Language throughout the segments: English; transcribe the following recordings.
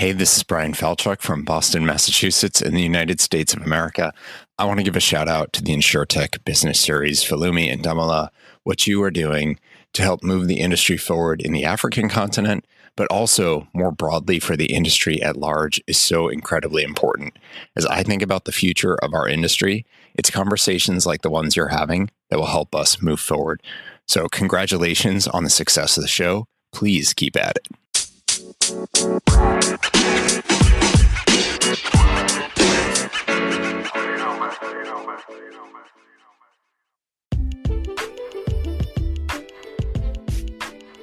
Hey, this is Brian Falchuk from Boston, Massachusetts in the United States of America. I want to give a shout out to the InsurTech Business Series, Falumi and Damola, what you are doing to help move the industry forward in the African continent, but also more broadly for the industry at large is so incredibly important. As I think about the future of our industry, it's conversations like the ones you're having that will help us move forward. So congratulations on the success of the show. Please keep at it.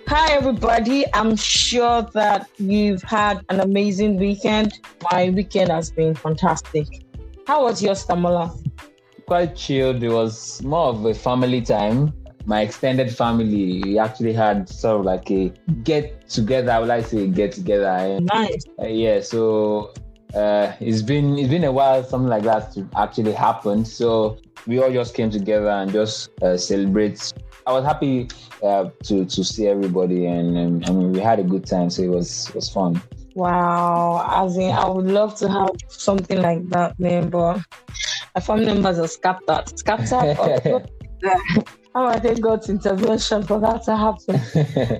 Hi, everybody. I'm sure that you've had an amazing weekend. My weekend has been fantastic. How was yours, Damola? Quite chilled. It was more of a family time. My extended family, we actually had sort of like a get together. I would like to say get together. Nice. So it's been a while something like that to actually happen. So we all just came together and just celebrate. I was happy to see everybody, and I mean we had a good time. So it was fun. Wow. As in, I would love to have something like that, man, but my family members are scattered. How I thank God's intervention for that to happen.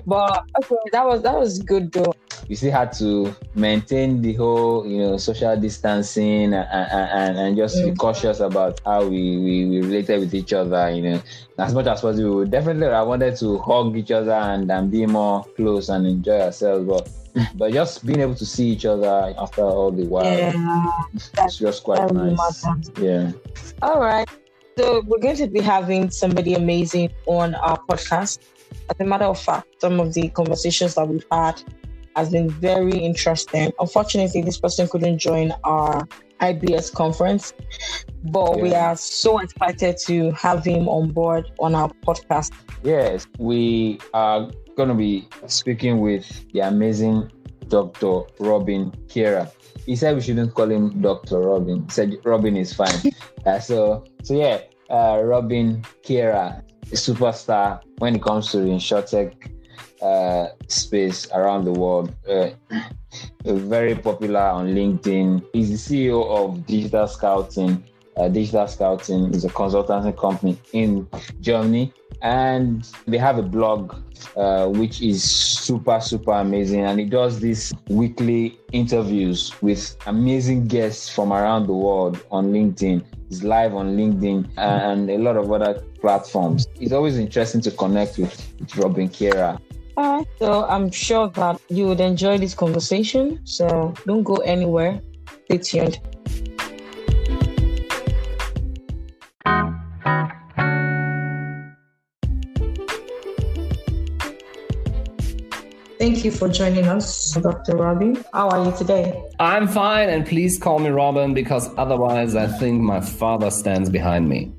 But okay, that was good though. We still had to maintain the whole, social distancing and just be cautious about how we related with each other, as much as possible. Definitely, I wanted to hug each other and be more close and enjoy ourselves, but just being able to see each other after all the while, it's just quite nice. Yeah. All right. So we're going to be having somebody amazing on our podcast. As a matter of fact, some of the conversations that we've had has been very interesting. Unfortunately, this person couldn't join our IBS conference, but we are so excited to have him on board on our podcast. Yes, we are going to be speaking with the amazing Dr. Robin Kiera. He said we shouldn't call him Dr. Robin. He said Robin is fine. Robin Kiera, a superstar when it comes to the InsurTech space around the world. Very popular on LinkedIn. He's the CEO of Digital Scouting. Digital Scouting is a consultancy company in Germany, and they have a blog which is super amazing, and he does these weekly interviews with amazing guests from around the world on LinkedIn. He's live on LinkedIn and a lot of other platforms. It's always interesting to connect with Robin Kiera. All right, so I'm sure that you would enjoy this conversation, so don't go anywhere. Stay tuned. Thank you for joining us, Dr. Robin. How are you today? I'm fine, and please call me Robin, because otherwise I think my father stands behind me.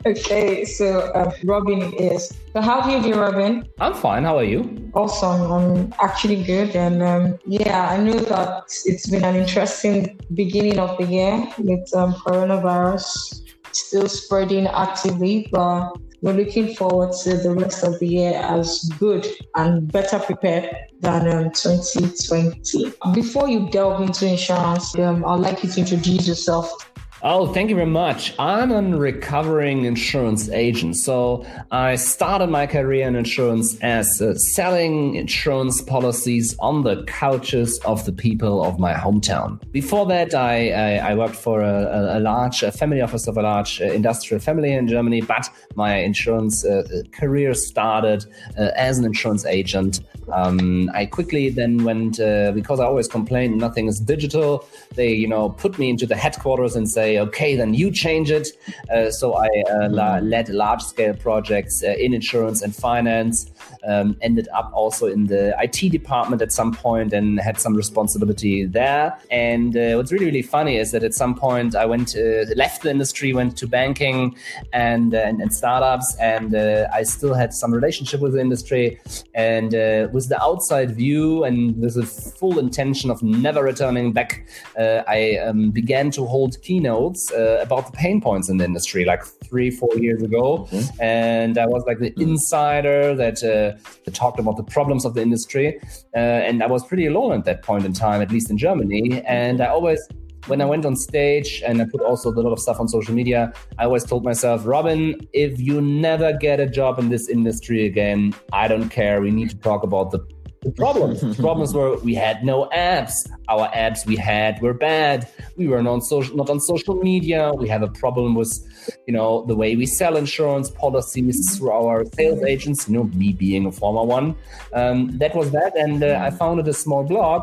Okay, so Robin is. So how do you do, Robin? I'm fine. How are you? Awesome. I'm actually good. And I know that it's been an interesting beginning of the year with coronavirus still spreading actively, but we're looking forward to the rest of the year as good and better prepared than 2020. Before you delve into insurance, I'd like you to introduce yourself. Oh, thank you very much. I'm a recovering insurance agent. So I started my career in insurance as selling insurance policies on the couches of the people of my hometown. Before that, I worked for a large family office of a large industrial family in Germany, but my insurance career started as an insurance agent. I quickly then went, because I always complained nothing is digital, they put me into the headquarters and say, okay, then you change it. So I led large-scale projects in insurance and finance, ended up also in the IT department at some point and had some responsibility there. And what's really funny is that at some point I left the industry, went to banking and startups, and I still had some relationship with the industry. And with the outside view and with the full intention of never returning back, I began to hold keynotes about the pain points in the industry like 3-4 years ago. And I was like the insider that talked about the problems of the industry. And I was pretty alone at that point in time, at least in Germany. And I always, when I went on stage and I put also a lot of stuff on social media, I always told myself, Robin, if you never get a job in this industry again, I don't care. We need to talk about the problems. The problems were we had no apps. Our apps we had were bad. We were not on social media. We have a problem with, the way we sell insurance policies through our sales agents, me being a former one. That was that. And I founded a small blog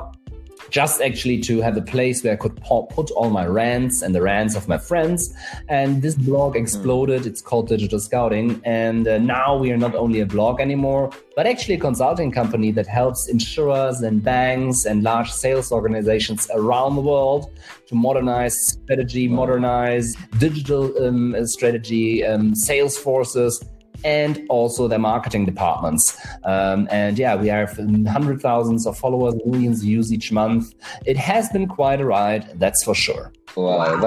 just actually to have a place where I could put all my rants and the rants of my friends. And this blog exploded. It's called Digital Scouting. And now we are not only a blog anymore, but actually a consulting company that helps insurers and banks and large sales organizations around the world to modernize strategy, modernize digital strategy, sales forces, and also their marketing departments. And yeah, we have 100,000s of followers, millions of views each month. It has been quite a ride, that's for sure. Wow,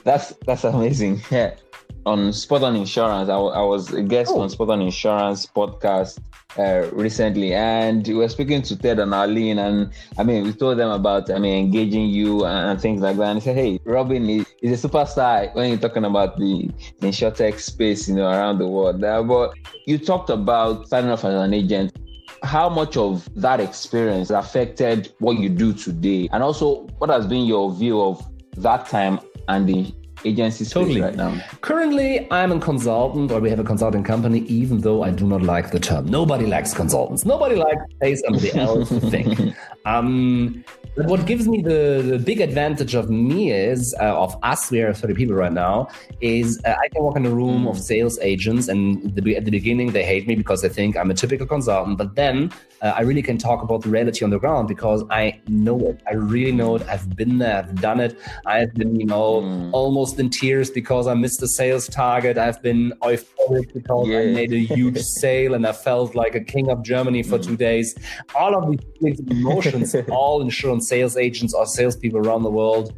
that's amazing. Yeah. On Spot on Insurance, I was a guest on Spot on Insurance podcast recently, and we were speaking to Ted and Arlene, and we told them about engaging you and things like that. And he said, hey, Robin is a superstar when you're talking about the insurtech space, around the world. But you talked about starting off as an agent. How much of that experience affected what you do today? And also, what has been your view of that time and the agency space right now? Currently, I'm a consultant, or we have a consulting company, even though I do not like the term. Nobody likes consultants. Nobody likes to say somebody else think. But what gives me the big advantage of me is, of us, we are 30 people right now, is I can walk in a room of sales agents, and at the beginning they hate me because they think I'm a typical consultant. But then I really can talk about the reality on the ground because I know it. I really know it. I've been there. I've done it. I've been, almost in tears because I missed the sales target. I've been euphoric because I made a huge sale and I felt like a king of Germany for 2 days. All of these feelings and emotions, all insurance sales agents or salespeople around the world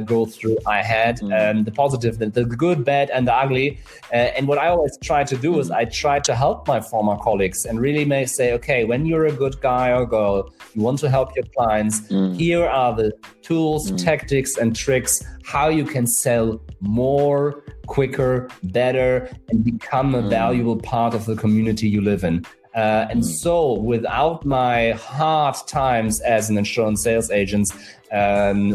go through. I had the positive, the good, bad, and the ugly. And what I always try to do is I try to help my former colleagues and really may say, okay, when you're a good guy or girl, you want to help your clients, here are the tools, tactics, and tricks how you can sell more, quicker, better, and become a valuable part of the community you live in. And so without my hard times as an insurance sales agent,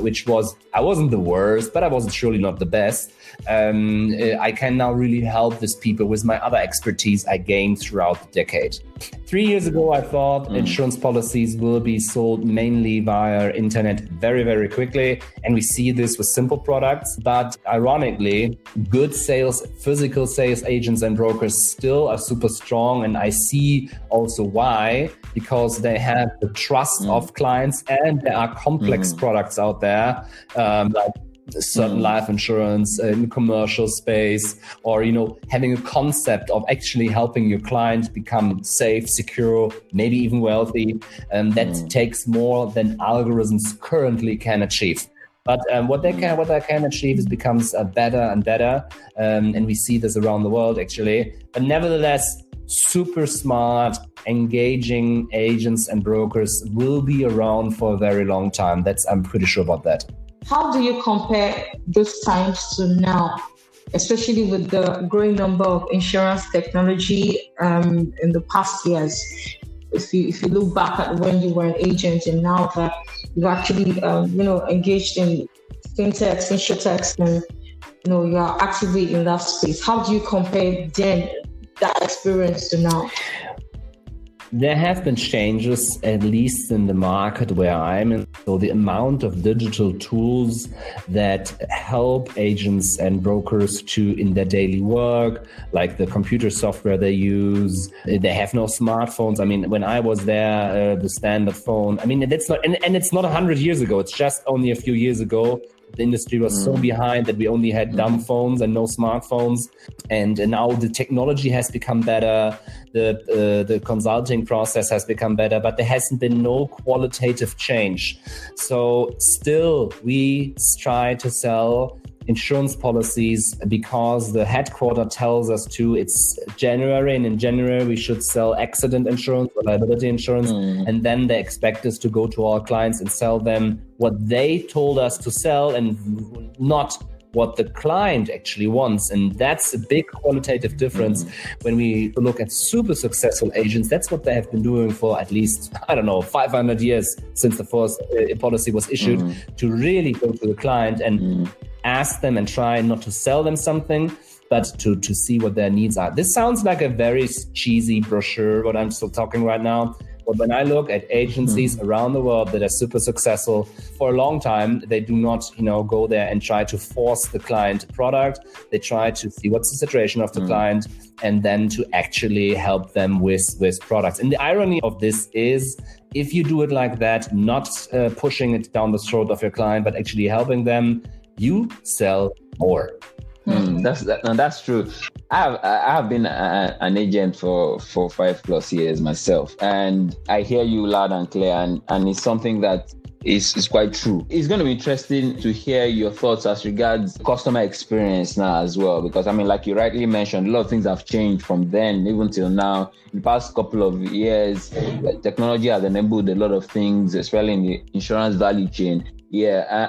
which was, I wasn't the worst, but I wasn't surely not the best. I can now really help these people with my other expertise I gained throughout the decade. 3 years ago, I thought insurance policies will be sold mainly via internet very, very quickly. And we see this with simple products. But ironically, good sales, physical sales agents and brokers still are super strong. And I see also why, because they have the trust of clients and there are complex products out there, like certain life insurance in the commercial space, or having a concept of actually helping your client become safe, secure, maybe even wealthy, and that takes more than algorithms currently can achieve. But what they can achieve is becomes better and better, and we see this around the world actually. But nevertheless, super smart, engaging agents and brokers will be around for a very long time. I'm pretty sure about that. How do you compare those times to now, especially with the growing number of insurance technology in the past years? If you look back at when you were an agent and now that you've actually engaged in fintechs, insurtechs, and you are actively in that space, how do you compare then that experience to now? There have been changes, at least in the market where I'm in. So the amount of digital tools that help agents and brokers in their daily work, like the computer software they use, they have no smartphones. When I was there, the standard phone, it's not 100 years ago. It's just only a few years ago. The industry was so behind that we only had dumb phones and no smartphones. And now the technology has become better. The consulting process has become better, but there hasn't been no qualitative change. So still, we try to sell insurance policies because the headquarter tells us to. It's January, and in January we should sell accident insurance or liability insurance, and then they expect us to go to our clients and sell them what they told us to sell and not what the client actually wants. And that's a big qualitative difference. When we look at super successful agents, that's what they have been doing for at least, 500 years since the first policy was issued, to really go to the client and ask them and try not to sell them something, but to see what their needs are. This sounds like a very cheesy brochure, what I'm still talking right now. But when I look at agencies around the world that are super successful for a long time, they do not, go there and try to force the client product. They try to see what's the situation of the client and then to actually help them with products. And the irony of this is, if you do it like that, not pushing it down the throat of your client, but actually helping them, you sell more. That's true. I have been an agent for 5+ years myself, and I hear you loud and clear, and it's something that is quite true. It's going to be interesting to hear your thoughts as regards customer experience now as well, because like you rightly mentioned, a lot of things have changed from then even till now. In the past couple of years, technology has enabled a lot of things, especially in the insurance value chain.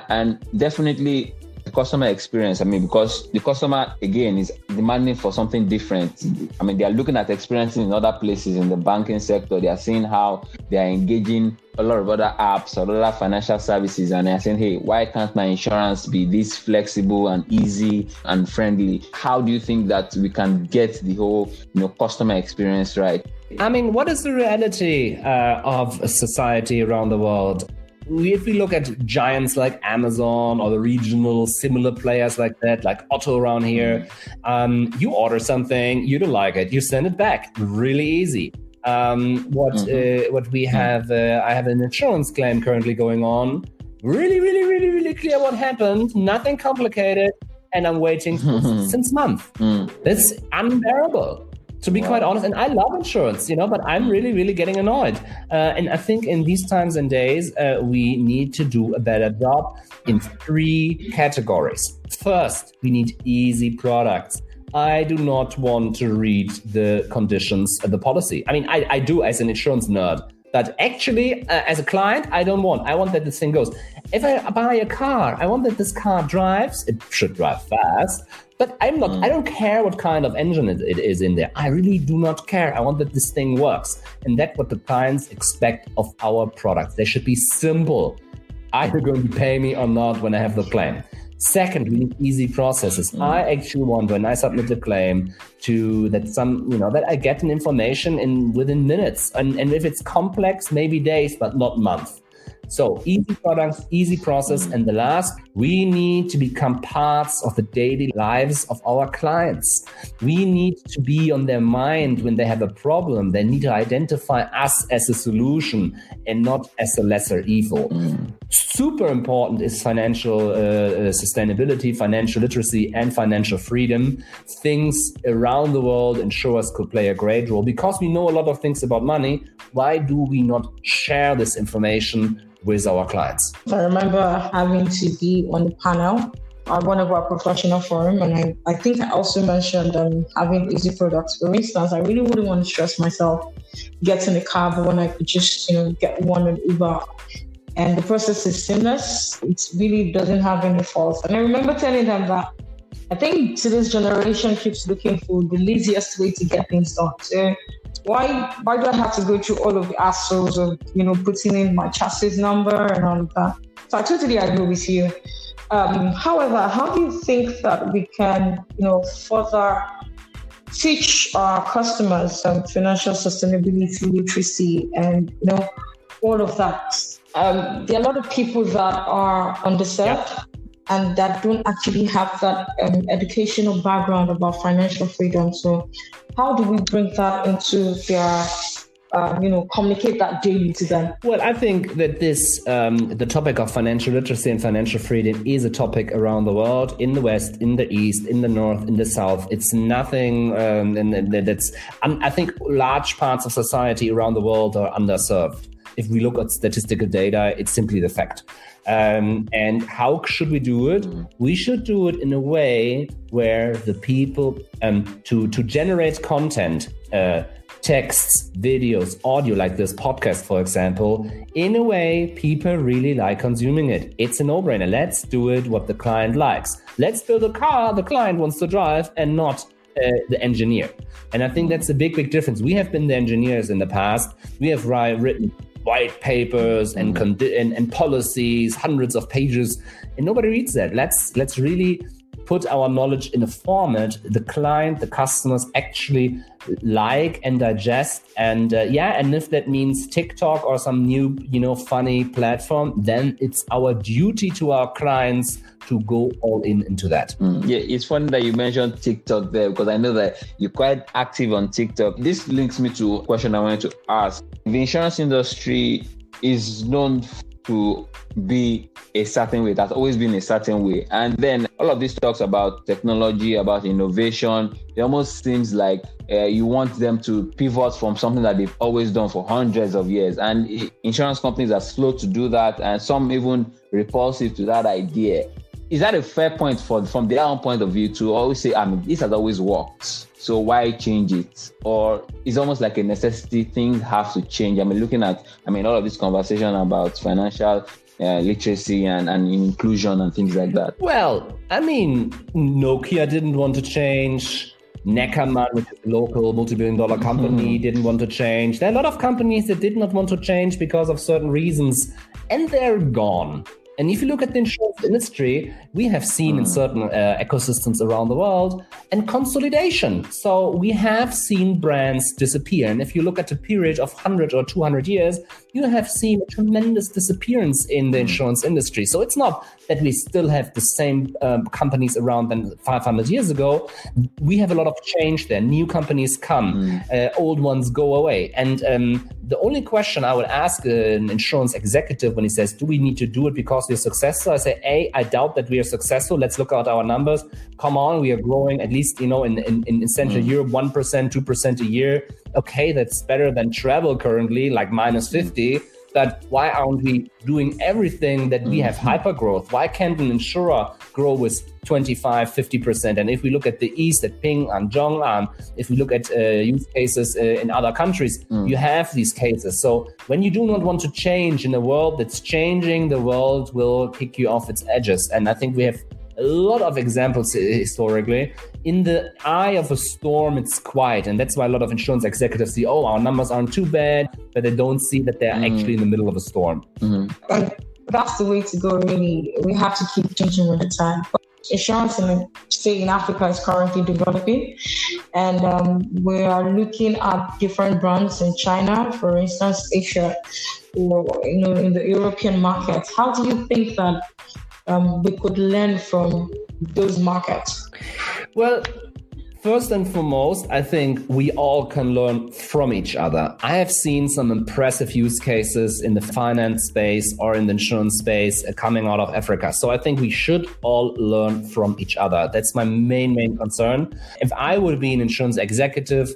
And definitely the customer experience, because the customer, again, is demanding for something different. They are looking at experiences in other places in the banking sector. They are seeing how they are engaging a lot of other apps or other financial services, and they are saying, hey, why can't my insurance be this flexible and easy and friendly? How do you think that we can get the whole customer experience right? What is the reality of society around the world? If we look at giants like Amazon or the regional similar players like that, like Otto around here, you order something, you don't like it, you send it back. Really easy. What we have, I have an insurance claim currently going on. Really, really, really, really clear what happened. Nothing complicated. And I'm waiting since month. That's unbearable, to be quite honest. And I love insurance, but I'm really, really getting annoyed. And I think in these times and days, we need to do a better job in 3 categories. First, we need easy products. I do not want to read the conditions of the policy. I do as an insurance nerd, but actually, as a client, I don't want. I want that this thing goes. If I buy a car, I want that this car drives. It should drive fast. But I don't care what kind of engine it is in there. I really do not care. I want that this thing works. And that's what the clients expect of our products. They should be simple. Are you going to pay me or not when I have the claim? Second, we need easy processes. I actually want, when I submit a claim, that I get an information within minutes. And if it's complex, maybe days, but not months. So easy products, easy process. And the last, we need to become parts of the daily lives of our clients. We need to be on their mind when they have a problem. They need to identify us as a solution and not as a lesser evil. Super important is financial sustainability, financial literacy, and financial freedom. Things around the world, insurers could play a great role. Because we know a lot of things about money, why do we not share this information with our clients? I remember having to be on the panel at one of our professional forum, and I think I also mentioned having easy products. For instance, I really wouldn't want to stress myself getting a cab when I could just get one on Uber. And the process is seamless. It really doesn't have any faults. And I remember telling them that I think today's generation keeps looking for the laziest way to get things done. So why do I have to go through all of the hassles of putting in my chassis number and all of that? So I totally agree with you. However, how do you think that we can further teach our customers financial sustainability, literacy, and all of that? There are a lot of people that are underserved and that don't actually have that educational background about financial freedom. So how do we bring that into their communicate that daily to them? Well, I think that this, the topic of financial literacy and financial freedom is a topic around the world, in the West, in the East, in the North, in the South. It's nothing I think large parts of society around the world are underserved. If we look at statistical data, it's simply the fact. And how should we do it? We should do it in a way where the people, to generate content, texts, videos, audio, like this podcast, for example, in a way people really like consuming it. It's a no-brainer. Let's do it what the client likes. Let's build a car the client wants to drive and not the engineer. And I think that's a big, big difference. We have been the engineers in the past. We have written white papers and policies, hundreds of pages, and nobody reads that. Let's really put our knowledge in a format the client, the customers actually like and digest. And and if that means TikTok or some new, funny platform, then it's our duty to our clients to go all into that. Yeah, it's funny that you mentioned TikTok there, because I know that you're quite active on TikTok. This links me to a question I wanted to ask. The insurance industry is known to be a certain way. That's always been a certain way. And then all of this talks about technology, about innovation. It almost seems like you want them to pivot from something that they've always done for hundreds of years. And insurance companies are slow to do that, and some even repulsive to that idea. Is that a fair point from their own point of view to always say, this has always worked, so why change it? Or it's almost like a necessity, things have to change? Looking at, all of this conversation about financial literacy and inclusion and things like that. Well, Nokia didn't want to change. Neckermann, which is a local multi-billion-dollar company, didn't want to change. There are a lot of companies that did not want to change because of certain reasons, and they're gone. And if you look at the insurance industry, we have seen in certain ecosystems around the world and consolidation. So we have seen brands disappear. And if you look at a period of 100 or 200 years, you have seen a tremendous disappearance in the insurance industry. So it's not that we still have the same companies around than 500 years ago. We have a lot of change there. New companies come, old ones go away. And the only question I would ask an insurance executive when he says, do we need to do it because we're successful? I say, I doubt that we are successful. Let's look at our numbers. Come on, we are growing at least, in Central Europe, 1%, 2% a year. Okay, that's better than travel currently, like minus 50. But why aren't we doing everything that we have hyper growth? Why can't an insurer grow with 25, 50%? And if we look at the East, at Ping and Zhong'an, if we look at use cases in other countries, you have these cases. So when you do not want to change in a world that's changing, the world will kick you off its edges. And I think we have a lot of examples historically. In the eye of a storm, it's quiet. And that's why a lot of insurance executives see, our numbers aren't too bad, but they don't see that they're actually in the middle of a storm. And that's the way to go, really. We have to keep changing with the time. But insurance in Africa is currently developing. And we are looking at different brands in China, for instance, Asia, or in the European market. How do you think that we could learn from those markets? Well, first and foremost, I think we all can learn from each other. I have seen some impressive use cases in the finance space or in the insurance space coming out of Africa. So I think we should all learn from each other. That's my main concern. If I would be an insurance executive,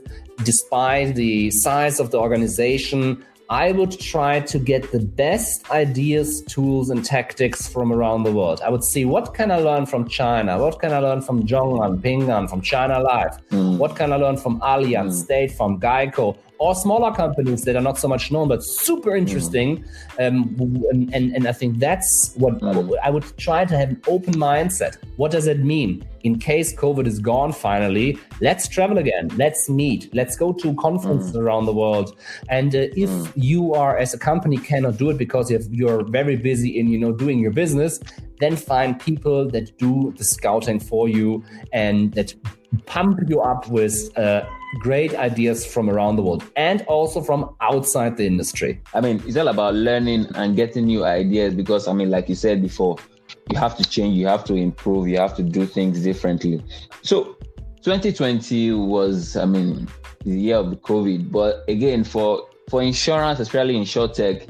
despite the size of the organization, I would try to get the best ideas, tools, and tactics from around the world. I would see, what can I learn from China? What can I learn from Zhong'an, Ping An, from China Life? What can I learn from Allianz, State Farm, Geico, or smaller companies that are not so much known, but super interesting? And I think that's what I would try to have an open mindset. What does it mean? In case COVID is gone finally, let's travel again. Let's meet. Let's go to conferences around the world. And if you are, as a company, cannot do it because you're very busy in doing your business, then find people that do the scouting for you and that pump you up with great ideas from around the world and also from outside the industry. It's all about learning and getting new ideas because, like you said before, you have to change, you have to improve, you have to do things differently. So 2020 was, the year of the COVID. But again, for for insurance, especially in SureTech,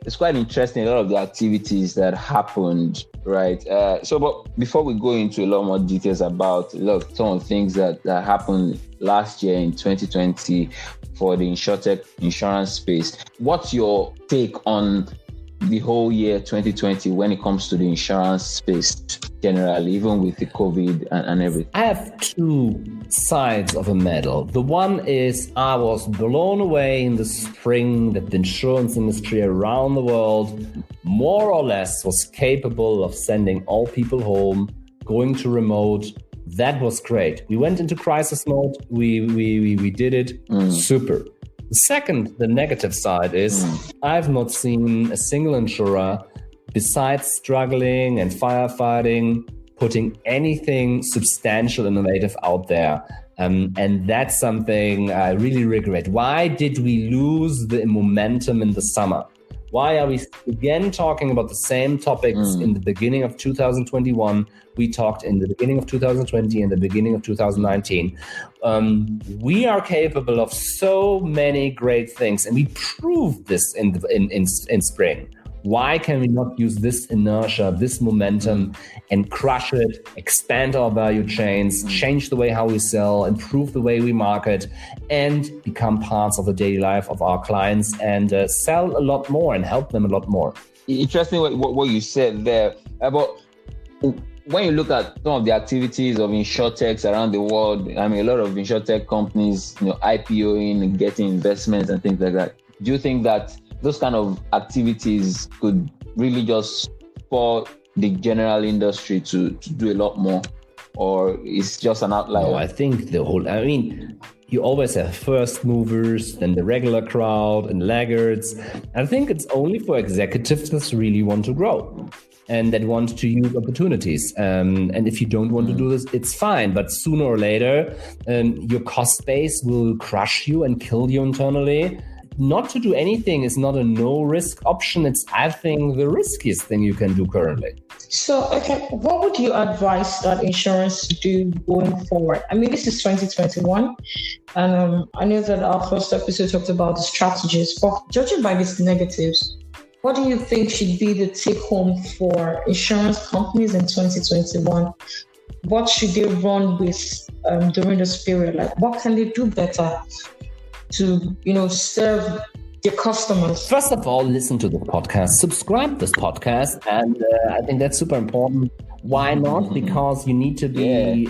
it's quite interesting, a lot of the activities that happened, right? But before we go into a lot more details about some of the things that happened last year in 2020 for the SureTech insurance space, what's your take on the whole year 2020 when it comes to the insurance space generally, even with the COVID and everything? I have two sides of a medal. The one is I was blown away in the spring that the insurance industry around the world more or less was capable of sending all people home, going to remote. That was great. We went into crisis mode. We did it. Super. The second, the negative side is I've not seen a single insurer, besides struggling and firefighting, putting anything substantial, innovative out there. And that's something I really regret. Why did we lose the momentum in the summer? Why are we again talking about the same topics in the beginning of 2021? We talked in the beginning of 2020 and the beginning of 2019. We are capable of so many great things, and we proved this in spring. Why can we not use this inertia, this momentum, and crush it, expand our value chains, change the way how we sell, improve the way we market, and become parts of the daily life of our clients and sell a lot more and help them a lot more? Interesting what you said there. But when you look at some of the activities of insurtechs around the world, I mean, a lot of insurtech companies, IPOing and getting investments and things like that. Do you think that those kind of activities could really just spur the general industry to do a lot more, or it's just an outlier? No, I think you always have first movers, then the regular crowd and laggards. I think it's only for executives that really want to grow and that want to use opportunities. And if you don't want to do this, it's fine. But sooner or later, your cost base will crush you and kill you internally. Not to do anything is not a no-risk option. It's, I think, the riskiest thing you can do currently. So, okay, what would you advise that insurance do going forward? I mean, this is 2021, and I know that our first episode talked about the strategies, but judging by these negatives, what do you think should be the take-home for insurance companies in 2021? What should they run with during this period? Like, what can they do better to, serve their customers? First of all, listen to the podcast, subscribe to this podcast. And I think that's super important. Why not? Because you need to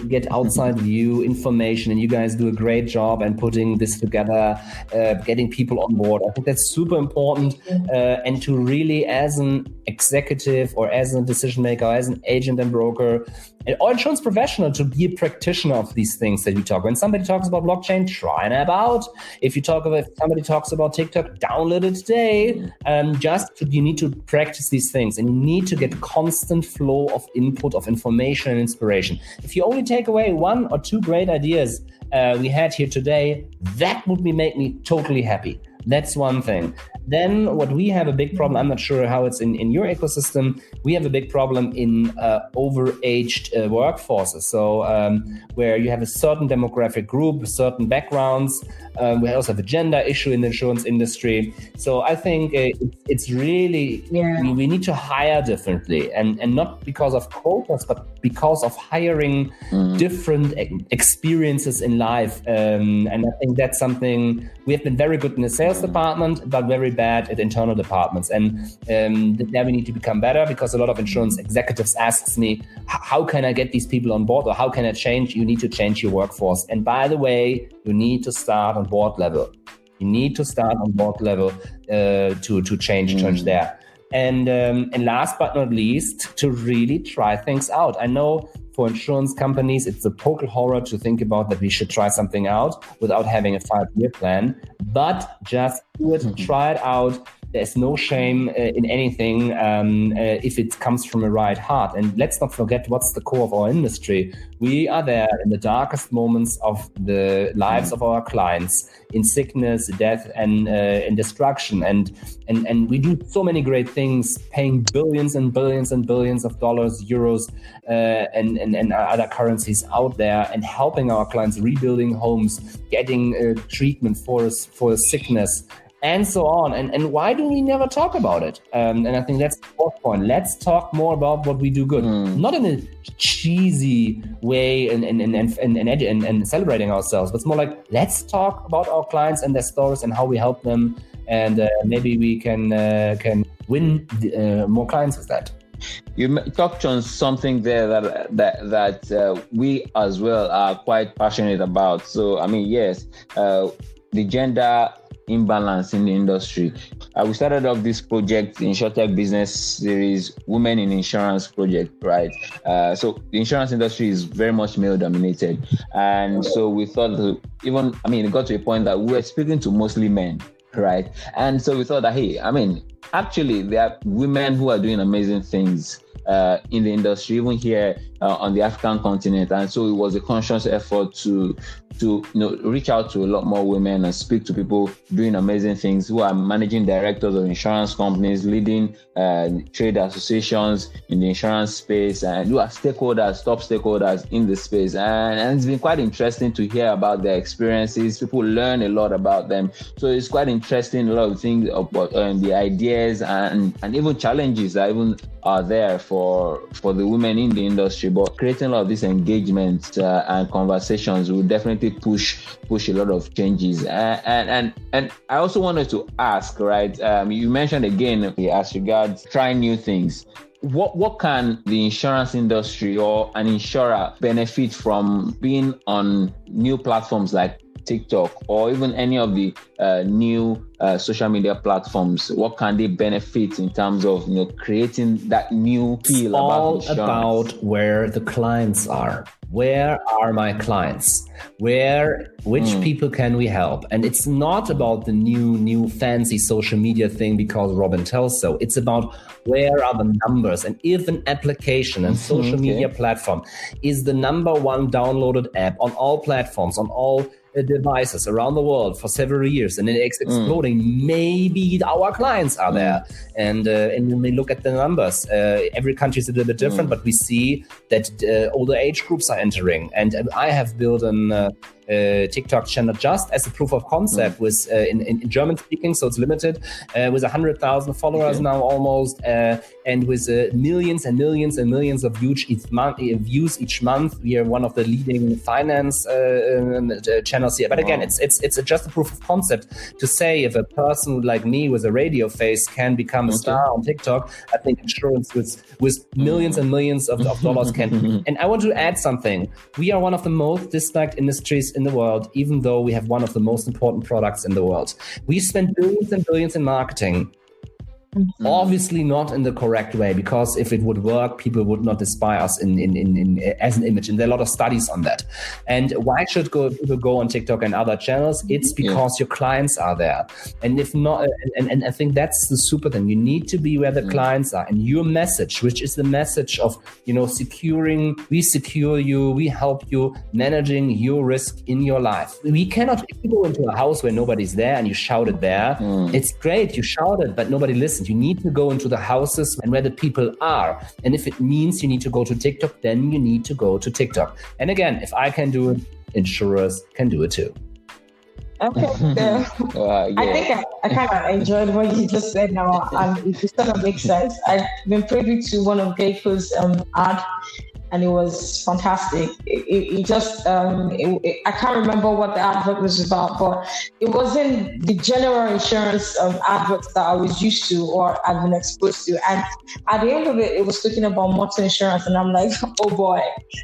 get outside view information, and you guys do a great job and putting this together, getting people on board. I think that's super important. And to really, as an executive or as a decision maker, or as an agent and broker, or insurance professional, to be a practitioner of these things that we talk. When somebody talks about blockchain, try an app out. If somebody talks about TikTok, download it today. You need to practice these things, and you need to get constant flow of input, of information and inspiration. If you only take away one or two great ideas we had here today, that would make me totally happy. That's one thing. Then what we have a big problem, I'm not sure how it's in your ecosystem, we have a big problem in overaged workforces. So where you have a certain demographic group, certain backgrounds. We also have a gender issue in the insurance industry. So I think it's really, we need to hire differently, and not because of quotas, but because of hiring different experiences in life. And I think that's something we have been very good in the sales department, but very bad at internal departments. And there we need to become better, because a lot of insurance executives asks me, how can I get these people on board, or how can I change? You need to change your workforce. And by the way, you need to start on board level. You need to start on board level to change there. And last but not least, to really try things out. I know for insurance companies, it's a total horror to think about that we should try something out without having a 5-year plan, but just do it, try it out. There's no shame in anything if it comes from a right heart. And let's not forget what's the core of our industry. We are there in the darkest moments of the lives of our clients, in sickness, death, and destruction. And we do so many great things, paying billions and billions and billions of dollars, euros, and other currencies out there, and helping our clients rebuilding homes, getting treatment for a sickness. and so on. And why do we never talk about it? And I think that's the fourth point. Let's talk more about what we do good, not in a cheesy way and celebrating ourselves, but it's more like, let's talk about our clients and their stories and how we help them. And maybe we can win more clients with that. You touched on something there that we as well are quite passionate about. So, I mean, yes, the gender imbalance in the industry. We started off this project, the InsurTech Business Series, Women in Insurance Project, right? So the insurance industry is very much male dominated. And so we thought it got to a point that we were speaking to mostly men, right? And so we thought that, hey, actually, there are women who are doing amazing things in the industry, even here on the African continent. And so it was a conscious effort to reach out to a lot more women and speak to people doing amazing things who are managing directors of insurance companies, leading trade associations in the insurance space, and who are stakeholders, top stakeholders in the space. And it's been quite interesting to hear about their experiences. People learn a lot about them. So it's quite interesting, a lot of things about the ideas and even challenges that even are there for the women in the industry. But creating a lot of these engagements and conversations will definitely push a lot of changes. And I also wanted to ask, right? You mentioned again as regards trying new things. What can the insurance industry or an insurer benefit from being on new platforms like TikTok or even any of the new social media platforms? What can they benefit in terms of creating that new feel about insurance? All about where the clients are. Where are my clients? Which people can we help? And it's not about the new fancy social media thing because Robin tells so. It's about where are the numbers? And if an application and social media platform is the number one downloaded app on all platforms, on all devices around the world for several years, and it's exploding, maybe our clients are there. And when we look at the numbers, every country is a little bit different, but we see that older age groups are entering. And I have built an TikTok channel just as a proof of concept with in German speaking, so it's limited, with 100,000 followers now almost, and with millions and millions and millions of views each month. We are one of the leading finance channels here. But again, it's just a proof of concept to say if a person like me with a radio face can become a star on TikTok, I think insurance with millions and millions of dollars can. And I want to add something. We are one of the most disliked industries in the world, even though we have one of the most important products in the world. We spend billions and billions in marketing. Obviously not in the correct way, because if it would work, people would not despise us in as an image. And there are a lot of studies on that. And why should people go on TikTok and other channels? It's because your clients are there. And if not, and I think that's the super thing. You need to be where the clients are. And your message, which is the message of, securing, we secure you, we help you managing your risk in your life. We cannot, if you go into a house where nobody's there and you shout it there, it's great, you shout it, but nobody listens. You need to go into the houses and where the people are. And if it means you need to go to TikTok, then you need to go to TikTok. And again, if I can do it, insurers can do it too. Okay. I think I kind of enjoyed what you just said now. It sort of makes sense. I've been privy to one of Geico's ad, and it was fantastic. It just, I can't remember what the advert was about, but it wasn't the general insurance adverts that I was used to or I've been exposed to. And at the end of it, it was talking about motor insurance. And I'm like, oh boy,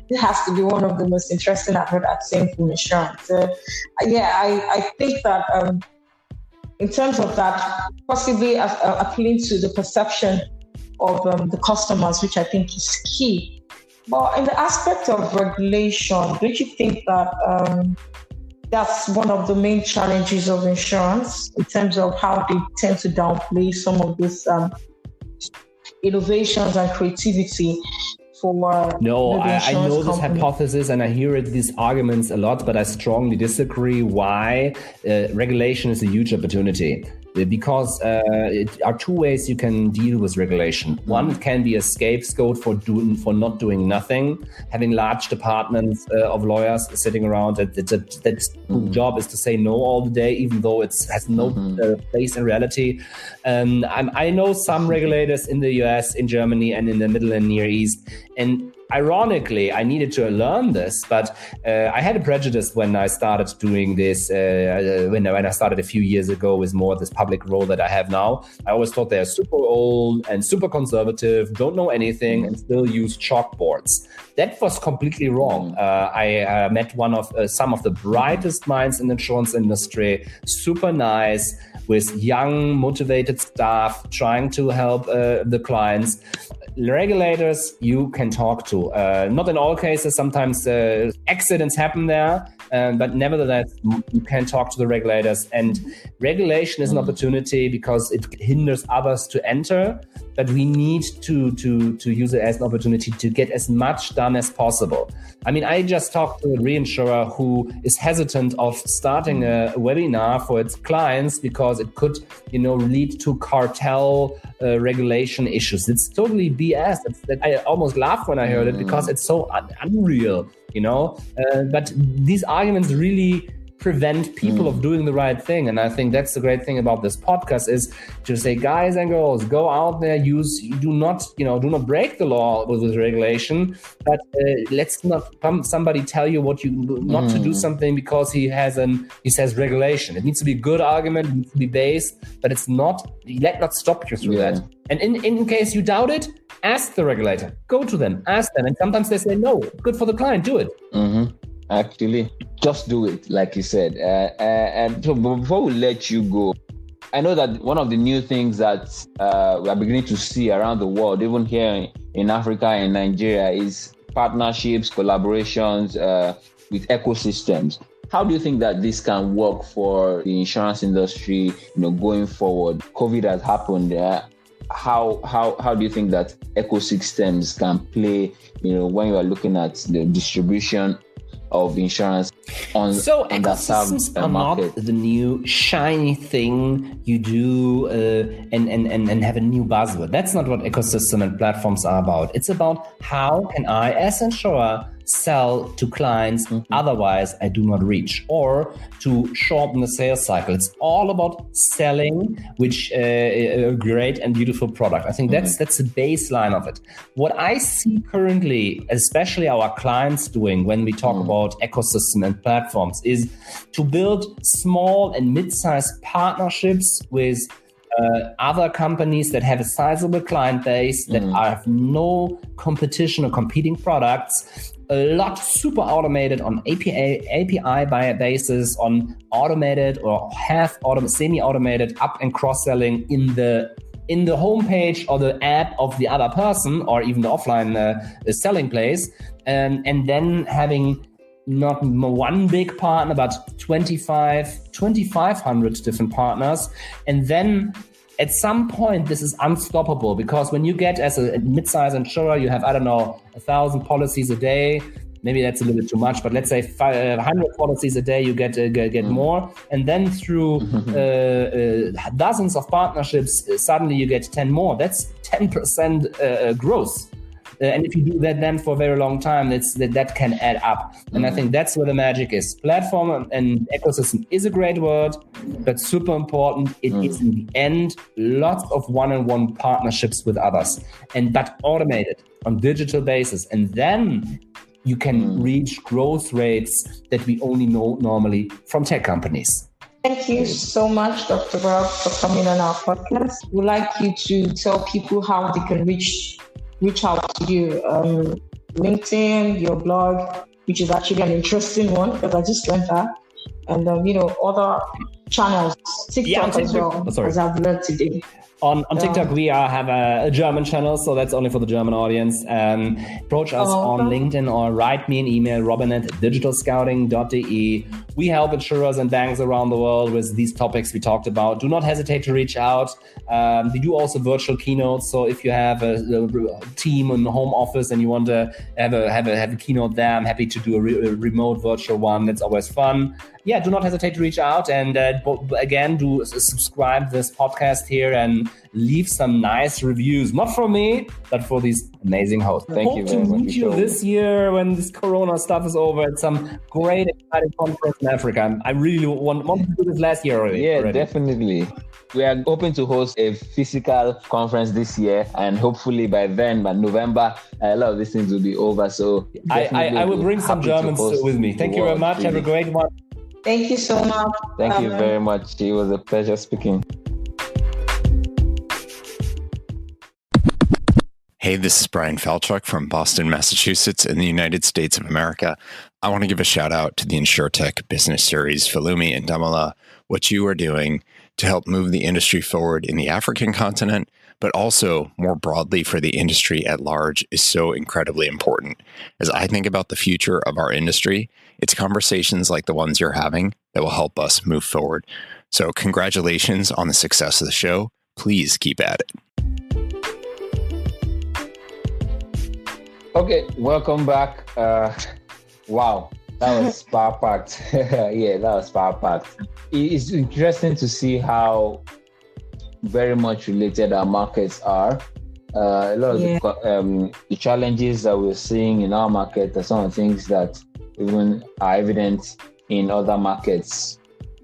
it has to be one of the most interesting adverts I've seen from insurance. So I think that in terms of that, possibly appealing to the perception of the customers, which I think is key. But in the aspect of regulation, don't you think that that's one of the main challenges of insurance in terms of how they tend to downplay some of these innovations and creativity? No, I know this hypothesis and I hear these arguments a lot, but I strongly disagree. Why? Regulation is a huge opportunity. because it are two ways you can deal with regulation. One, it can be a scapegoat for not doing nothing, having large departments of lawyers sitting around. That job is to say no all the day, even though it has no place in reality. I know some regulators in the US, in Germany, and in the Middle and Near East, and ironically, I needed to learn this, but I had a prejudice when I started doing this, when I started a few years ago with more this public role that I have now. I always thought they're super old and super conservative, don't know anything, and still use chalkboards. That was completely wrong. I met some of the brightest minds in the insurance industry, super nice, with young, motivated staff trying to help the clients. Regulators you can talk to. Not in all cases, sometimes accidents happen there, but nevertheless, you can talk to the regulators. And regulation is an opportunity because it hinders others to enter, but we need to use it as an opportunity to get as much done as possible. I mean, I just talked to a reinsurer who is hesitant of starting a webinar for its clients because it could, lead to cartel regulation issues. It's totally BS. I almost laughed when I heard it because it's so unreal, But these arguments really prevent people of doing the right thing. And I think that's the great thing about this podcast is to say, guys and girls, go out there, do not break the law with regulation, but let's not somebody tell you what you not to do something because he says regulation. It needs to be a good argument, it needs to be based, but it's not, let not stop you through that. And in case you doubt it, ask the regulator, go to them, ask them. And sometimes they say, no, good for the client, do it. Actually, just do it, like you said. And so before we let you go, I know that one of the new things that we are beginning to see around the world, even here in Africa and Nigeria, is partnerships, collaborations with ecosystems. How do you think that this can work for the insurance industry, going forward? COVID has happened. How do you think that ecosystems can play, when you are looking at the distribution of insurance on ecosystems are market? Not the new shiny thing you do and have a new buzzword. That's not what ecosystem and platforms are about. It's about how can I, as insurer, sell to clients otherwise I do not reach, or to shorten the sales cycle. It's all about selling, which a great and beautiful product. I think that's the baseline of it. What I see currently, especially our clients doing when we talk about ecosystem and platforms, is to build small and mid-sized partnerships with other companies that have a sizable client base, that have no competition or competing products, a lot super automated on API by basis, on automated or semi-automated up and cross-selling in the homepage or the app of the other person, or even the offline selling place, and then having not one big partner, but 2,500 different partners. And then at some point, this is unstoppable, because when you get as a mid-size insurer, you have, 1,000 policies a day. Maybe that's a little bit too much, but let's say 100 policies a day, you get more. And then through dozens of partnerships, suddenly you get 10 more. That's 10% growth. And if you do that then for a very long time, that can add up. And I think that's where the magic is. Platform and ecosystem is a great word, but super important. It is in the end lots of one-on-one partnerships with others, but automated on digital basis. And then you can reach growth rates that we only know normally from tech companies. Thank you so much, Dr. Bob, for coming on our podcast. We'd like you to tell people how they can reach out to you. LinkedIn, your blog, which is actually an interesting one because I just learned that. And, other channels, TikTok as well, as I've learned today. On TikTok, we have a German channel, so that's only for the German audience. Approach us on LinkedIn or write me an email, robin@digitalscouting.de. We help insurers and banks around the world with these topics we talked about. Do not hesitate to reach out. We do also virtual keynotes, so if you have a team in the home office and you want to have a keynote there, I'm happy to do a remote virtual one. That's always fun. Yeah, do not hesitate to reach out, and again, do subscribe this podcast here and leave some nice reviews. Not for me, but for these amazing hosts. Thank you very much. Hope to meet you this year when this Corona stuff is over at some great, exciting conference in Africa. I really want to do this last year already. Yeah, definitely. We are hoping to host a physical conference this year, and hopefully by then, by November, a lot of these things will be over. So I will bring some Germans with me. Thank you very much. Really. Have a great one. Thank you so much. Thank you very much. It was a pleasure speaking. Hey, this is Brian Falchuk from Boston, Massachusetts in the United States of America. I want to give a shout out to the InsurTech business series, Falumi and Damola. What you are doing to help move the industry forward in the African continent, but also more broadly for the industry at large, is so incredibly important. As I think about the future of our industry, it's conversations like the ones you're having that will help us move forward. So congratulations on the success of the show. Please keep at it. Okay, welcome back. Wow, that was power-packed. Yeah, that was power-packed. It's interesting to see how very much related our markets are. A lot of the challenges that we're seeing in our market are some of the things that even are evident in other markets.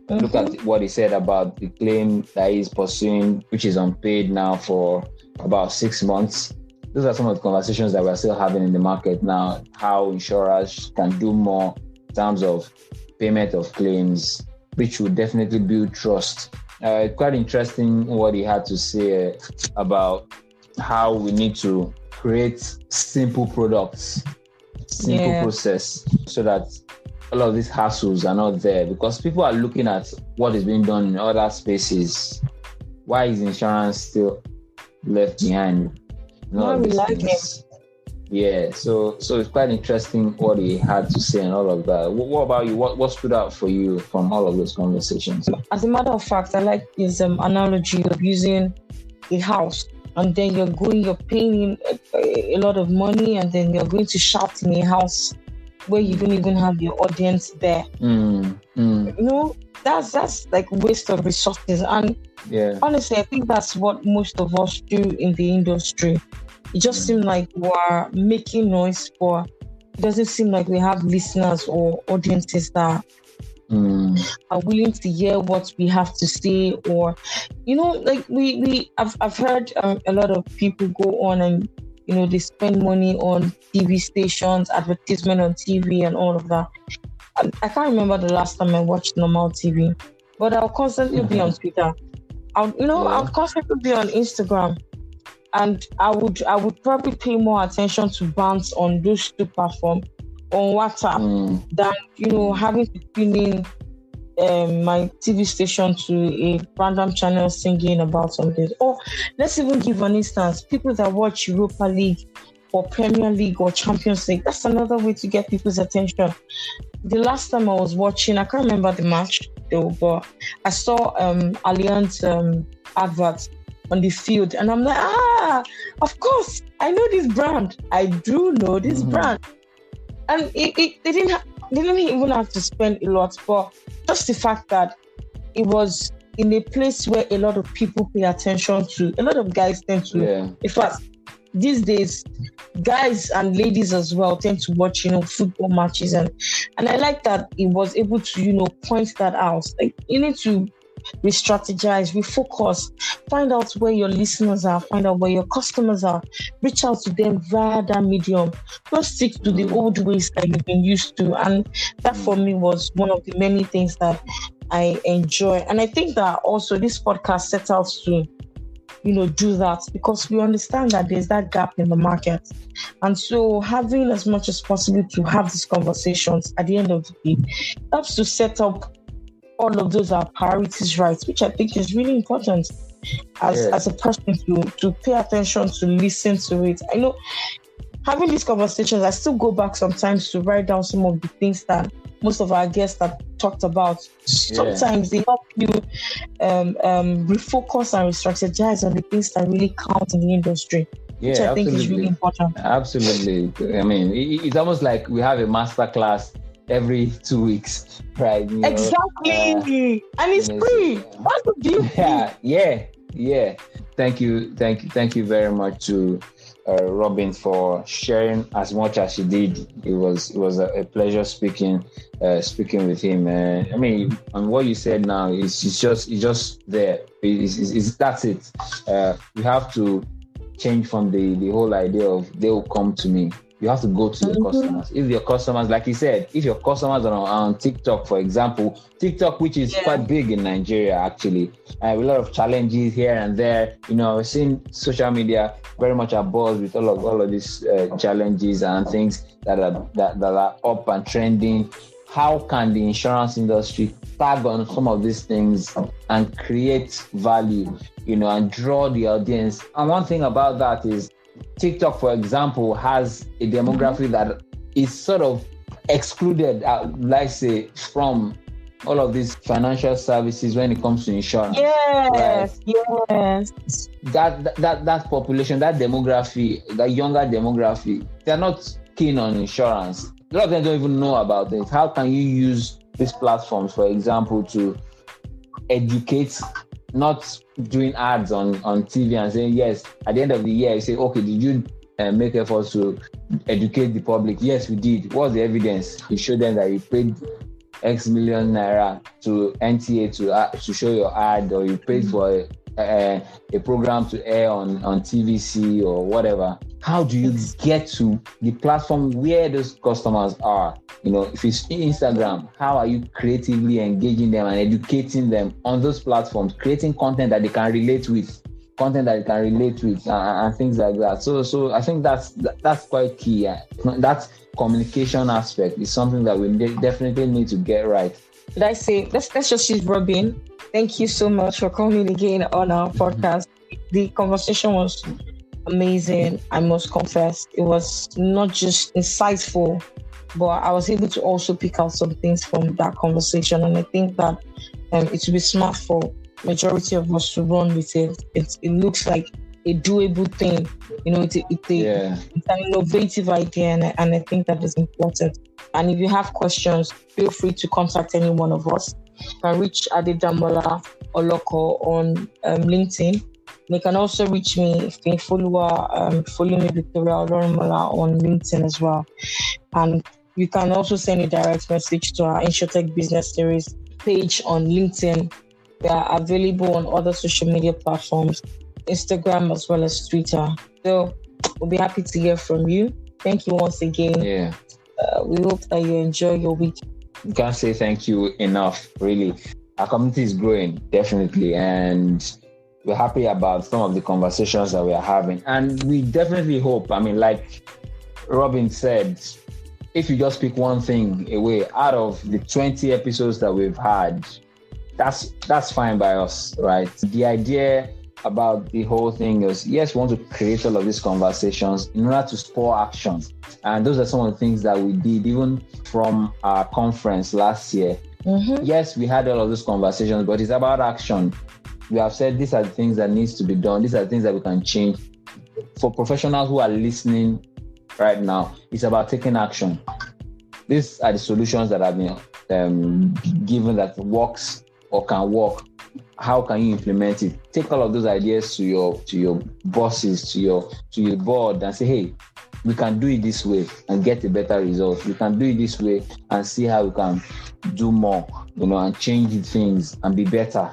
Mm-hmm. Look at what he said about the claim that he's pursuing, which is unpaid now for about 6 months. Those are some of the conversations that we're still having in the market now, how insurers can do more in terms of payment of claims, which will definitely build trust. Quite interesting what he had to say about how we need to create simple products, simple process, so that all of these hassles are not there, because people are looking at what is being done in other spaces. Why is insurance still left behind? Yeah, so it's quite interesting what he had to say and all of that. What about you? What stood out for you from all of those conversations? As a matter of fact, I like this analogy of using a house, and then you're paying a lot of money, and then you're going to shout in a house where you don't even have your audience there. You know, that's like waste of resources. And honestly, I think that's what most of us do in the industry. It just seems like we're making noise, but it doesn't seem like we have listeners or audiences that are willing to hear what we have to say. Or, you know, like I've heard a lot of people go on and, you know, they spend money on TV stations, advertisement on TV and all of that. I can't remember the last time I watched normal TV, but I'll constantly be on Twitter. I'll constantly be on Instagram. And I would probably pay more attention to bands on those two platforms on WhatsApp than, you know, having to tune in my TV station to a random channel singing about something. Or let's even give an instance, people that watch Europa League or Premier League or Champions League. That's another way to get people's attention. The last time I was watching, I can't remember the match though, but I saw Allianz adverts on the field, and I'm like, of course, I know this brand. I do know this brand. And they didn't even have to spend a lot, but just the fact that it was in a place where a lot of people pay attention to, a lot of guys tend to, in fact, these days, guys and ladies as well tend to watch, you know, football matches. And I like that it was able to, you know, point that out. Like, you need to re-strategize, refocus, find out where your listeners are, find out where your customers are, reach out to them via that medium. Don't stick to the old ways that you've been used to. And that for me was one of the many things that I enjoy. And I think that also this podcast sets out to, you know, do that, because we understand that there's that gap in the market. And so having as much as possible to have these conversations at the end of the day helps to set up all of those are priorities right, which I think is really important. as a person to pay attention, to listen to it. I know having these conversations, I still go back sometimes to write down some of the things that most of our guests have talked about. Sometimes they help you refocus and re-strategize on the things that really count in the industry, which I think is really important. Absolutely. I mean, it's almost like we have a master class every 2 weeks, right? Exactly. And it's free. What's the deal? Yeah. Thank you very much to Robin for sharing as much as she did. It was a pleasure speaking with him. I mean, and what you said now is just there. That's it. We have to change from the whole idea of they will come to me. You have to go to your customers. If your customers, like you said, if your customers are on TikTok, for example, TikTok, which is quite big in Nigeria, actually, a lot of challenges here and there. We're seeing social media very much abuzz with all of these challenges and things that are up and trending. How can the insurance industry tag on some of these things and create value, and draw the audience? And one thing about that is TikTok, for example, has a demographic that is sort of excluded, let's say, from all of these financial services when it comes to insurance. Yes. That population, that demography, that younger demography, they're not keen on insurance. A lot of them don't even know about it. How can you use these platforms, for example, to educate? Not doing ads on TV and saying, yes, at the end of the year, you say, okay, did you make efforts to educate the public? Yes, we did. What's the evidence? You show them that you paid X million naira to NTA to show your ad, or you paid for a program to air on TVC or whatever. How do you get to the platform where those customers are? If it's Instagram, how are you creatively engaging them and educating them on those platforms, creating content that they can relate with, and things like that. So I think that's quite key. That communication aspect is something that we definitely need to get right. Did I say, let's just use Robin. Thank you so much for coming again on our podcast. The conversation was amazing, I must confess. It was not just insightful, but I was able to also pick out some things from that conversation. And I think that it would be smart for majority of us to run with it. It looks like a doable thing. It's an innovative idea, and I think that is important. And if you have questions, feel free to contact any one of us. You can reach Adedamola Oloko on LinkedIn. You can also reach me if you follow me, Victoria Olorimola, on LinkedIn as well. And you can also send a direct message to our InsurTech Business Series page on LinkedIn. We are available on other social media platforms, Instagram as well as Twitter. So we'll be happy to hear from you. Thank you once again. Yeah. We hope that you enjoy your week. Can't say thank you enough, really. Our community is growing, definitely, and we're happy about some of the conversations that we are having. And we definitely hope, like Robin said, if you just pick one thing away out of the 20 episodes that we've had, that's fine by us, right? The idea about the whole thing is, yes, we want to create all of these conversations in order to spur action. And those are some of the things that we did, even from our conference last year. Yes, we had all of those conversations, but it's about action. We have said these are the things that needs to be done. These are the things that we can change. For professionals who are listening right now, it's about taking action. These are the solutions that have been given that works or can work. How can you implement it? Take all of those ideas to your bosses, to your board, and say, hey, we can do it this way and get a better result. We can do it this way and see how we can do more, and change things and be better.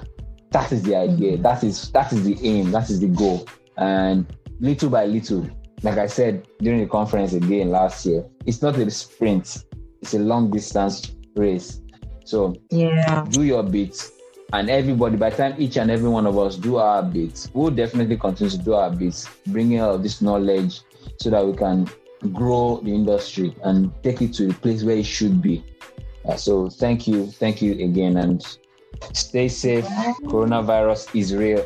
That is the idea. That is the aim. That is the goal. And little by little, like I said during the conference again last year, it's not a sprint. It's a long distance race. So do your bit. And everybody, by the time each and every one of us do our bits, we'll definitely continue to do our bits, bringing out this knowledge so that we can grow the industry and take it to the place where it should be. So thank you again, and stay safe. Coronavirus is real.